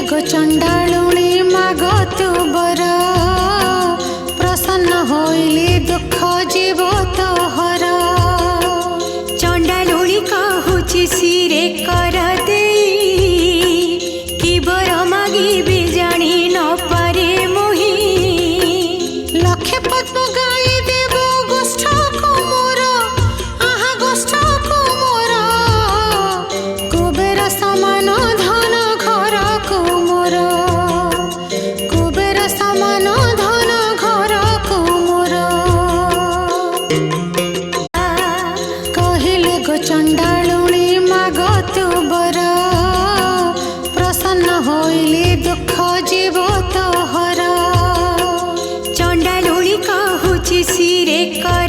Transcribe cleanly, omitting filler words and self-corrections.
गो चंडालुणी माग तू बर प्रसन्न होइले दुख जीव तोहर। चंडालुणी कहूची सिरे कर दे कि बर मागिबी जानी न पारे मोहि। लक्षे पद्म गाई देव गोष्ठ कुमोर आहा गोष्ठ कुमोर। कुबेर समान धन घर कुमोर कुबेर समान धन घर कुमोर। कहिले गो चंडालुणी माग तू बर प्रसन्न होइले दुख जीव तोहर। चंडालुणी कहूची सिरे कर